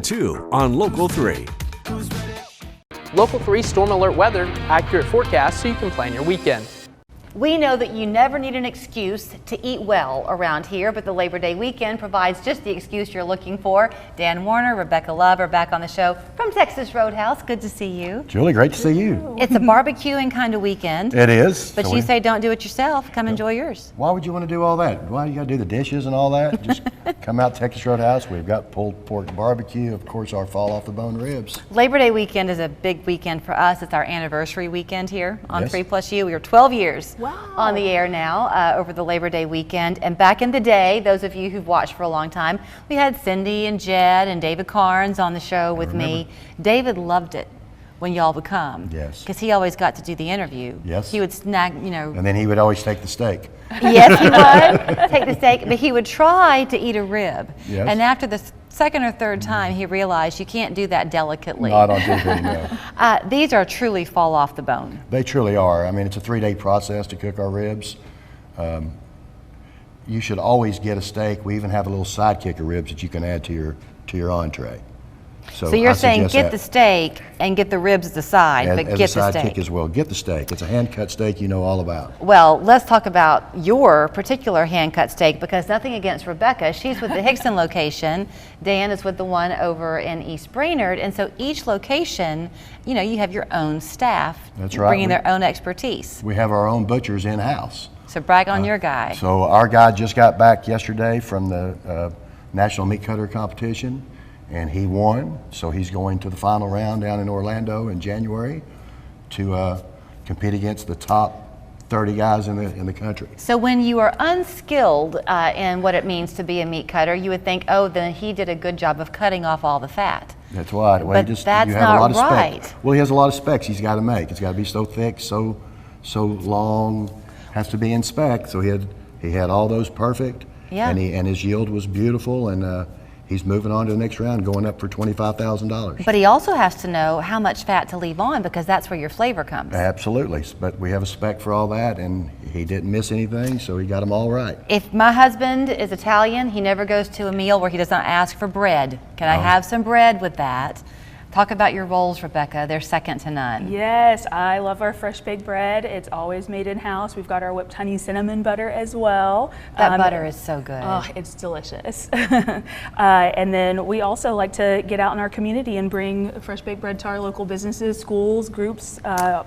2 on Local 3. Local 3 Storm Alert weather, accurate forecast so you can plan your weekend. We know that you never need an excuse to eat well around here, but the Labor Day weekend provides just the excuse you're looking for. Dan Warner, Rebecca Love are back on the show from Texas Roadhouse. Good to see you. Julie, great to see you. It's a barbecuing kind of weekend. It is. But you say don't do it yourself. Come enjoy yours. Why would you want to do all that? Why you got to do the dishes and all that? Just come out to Texas Roadhouse. We've got pulled pork barbecue, of course, our fall off the bone ribs. Labor Day weekend is a big weekend for us. It's our anniversary weekend here on Yes. 3+U. We are 12 years Wow. on the air now over the Labor Day weekend. And back in the day, those of you who've watched for a long time, we had Cindy and Jed and David Carnes on the show with me. David loved it when y'all would come. Yes. Because he always got to do the interview. Yes. He would snag, you know. And then he would always take the steak. Yes, he would take the steak, but he would try to eat a rib. Yes. And after the second or third time, he realized you can't do that delicately. Not on TV, no. These are truly fall off the bone. They truly are. I mean, it's a 3-day process to cook our ribs. You should always get a steak. We even have a little sidekick of ribs that you can add to your entree. So you're I saying suggest get that the steak and get the ribs at the side, but as get a the sidekick steak. as well. Get the steak. It's a hand-cut steak you know all about. Well, let's talk about your particular hand-cut steak, because nothing against Rebecca. She's with the Hickson location. Dan is with the one over in East Brainerd. And so each location, you know, you have your own staff. That's right. Bringing their own expertise. We have our own butchers in-house. So brag on your guy. So our guy just got back yesterday from the National Meat Cutter Competition, and he won. So he's going to the final round down in Orlando in January to compete against the top 30 guys in the country. So when you are unskilled in what it means to be a meat cutter, you would think, oh, then he did a good job of cutting off all the fat. That's right. Well, But that's you have a lot not of right. specs. Well, he has a lot of specs he's got to make. It's got to be so thick, so long, has to be in spec. So he had all those perfect. Yeah. And his yield was beautiful, and he's moving on to the next round, going up for $25,000. But he also has to know how much fat to leave on, because that's where your flavor comes. Absolutely, but we have a spec for all that, and he didn't miss anything, so he got them all right. If my husband is Italian, he never goes to a meal where he does not ask for bread. Can I have some bread with that? Talk about your rolls, Rebecca. They're second to none. Yes, I love our fresh baked bread. It's always made in-house. We've got our whipped honey cinnamon butter as well. That butter is so good. Oh, it's delicious. And then we also like to get out in our community and bring fresh baked bread to our local businesses, schools, groups,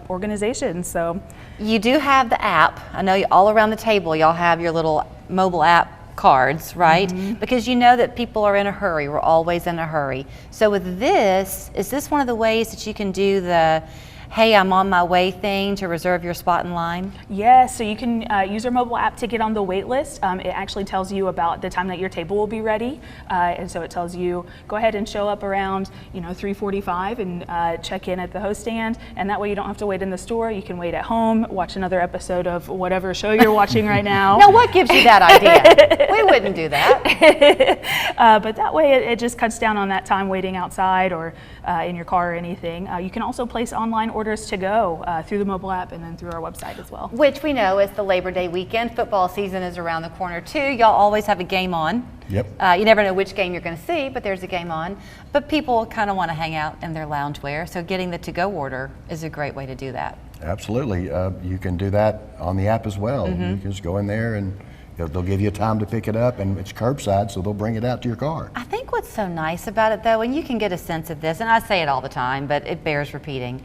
organizations. So You do have the app. I know all around the table y'all have your little mobile app cards, right? Because you know that people are in a hurry. We're always in a hurry. So with this, is this one of the ways that you can do the, hey, I'm on my way thing to reserve your spot in line? yes, so you can use our mobile app to get on the wait list. It actually tells you about the time that your table will be ready. And so it tells you, go ahead and show up around 3:45 and check in at the host stand. And that way you don't have to wait in the store. You can wait at home, watch another episode of whatever show you're watching right now. Now, what gives you that idea? We wouldn't do that. But that way it just cuts down on that time waiting outside or in your car or anything. You can also place online orders to go through the mobile app and then through our website as well. Which we know is the Labor Day weekend. Football season is around the corner too. Y'all always have a game on. Yep. You never know which game you're going to see, but there's a game on. But people kind of want to hang out in their loungewear, so getting the to-go order is a great way to do that. Absolutely. You can do that on the app as well. You can just go in there and they'll give you a time to pick it up, and it's curbside, so they'll bring it out to your car. I think what's so nice about it though, and you can get a sense of this, and I say it all the time, but it bears repeating,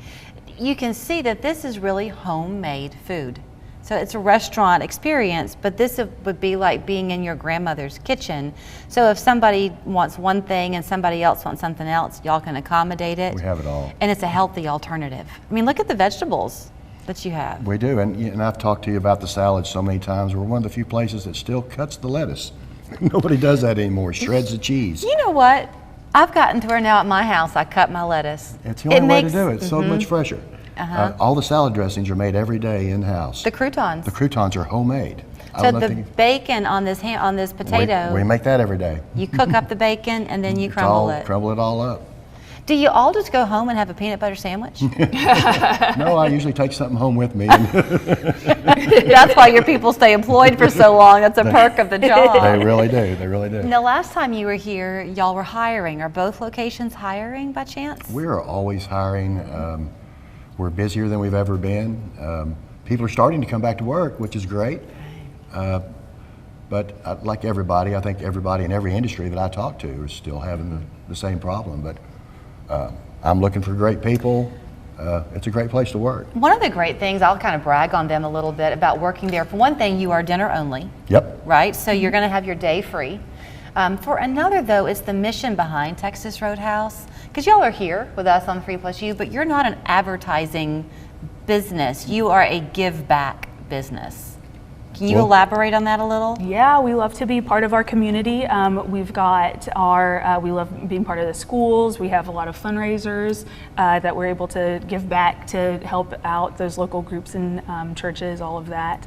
you can see that this is really homemade food. So it's a restaurant experience, but this would be like being in your grandmother's kitchen. So if somebody wants one thing and somebody else wants something else, y'all can accommodate it. We have it all. And it's a healthy alternative. I mean, look at the vegetables that you have. We do, and I've talked to you about the salad so many times. We're one of the few places that still cuts the lettuce. Nobody does that anymore, shreds the cheese. You know what? I've gotten to where now at my house I cut my lettuce. It's the only way to do it. It's so much fresher. All the salad dressings are made every day in-house. The croutons. The croutons are homemade. So the bacon on this potato, we make that every day. you cook up the bacon and then you crumble it. Crumble it all up. Do you all just go home and have a peanut butter sandwich? No, I usually take something home with me. That's why your people stay employed for so long. That's a perk of the job. They really do. They really do. The last time you were here, y'all were hiring. Are both locations hiring by chance? We are always hiring. We're busier than we've ever been. People are starting to come back to work, which is great. But like everybody, I think everybody in every industry that I talk to is still having the same problem. But I'm looking for great people. It's a great place to work. One of the great things, I'll kind of brag on them a little bit about working there. For one thing, you are dinner only. Yep. Right? So you're going to have your day free. For another, though, it's the mission behind Texas Roadhouse. Because y'all are here with us on 3+U, but you're not an advertising business. You are a give back business. Can you elaborate on that a little? Yeah, we love to be part of our community. We've got we love being part of the schools. We have a lot of fundraisers that we're able to give back to help out those local groups and churches, all of that.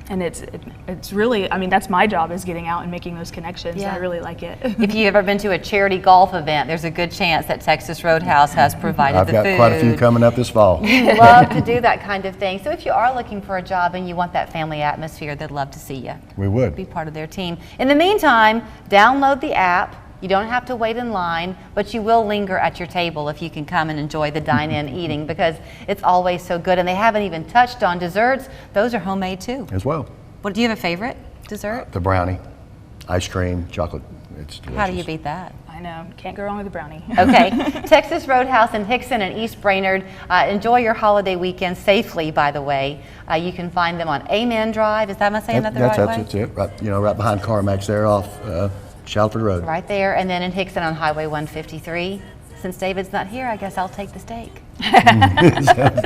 And it's really, I mean, that's my job, is getting out and making those connections. Yeah. I really like it. If you've ever been to a charity golf event, there's a good chance that Texas Roadhouse has provided the food. I've got quite a few coming up this fall. We love to do that kind of thing. So if you are looking for a job and you want that family atmosphere, they'd love to see you. We would. Be part of their team. In the meantime, download the app. You don't have to wait in line, but you will linger at your table if you can come and enjoy the dine-in eating, because it's always so good. And they haven't even touched on desserts. Those are homemade too. As well. What, do you have a favorite dessert? The brownie, ice cream, chocolate. It's delicious. How do you beat that? I know, can't go wrong with a brownie. Okay, Texas Roadhouse in Hickson and East Brainerd. Enjoy your holiday weekend safely, by the way. You can find them on Amen Drive. Am I saying that the right way? That's it. Right, right behind Carmack's there off Shalford Road. Right there, and then in Hickson on Highway 153. Since David's not here, I guess I'll take the steak.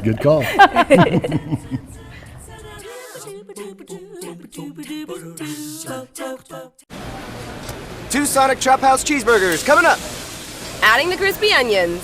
Good call. Two Sonic Chop House cheeseburgers coming up. Adding the crispy onions.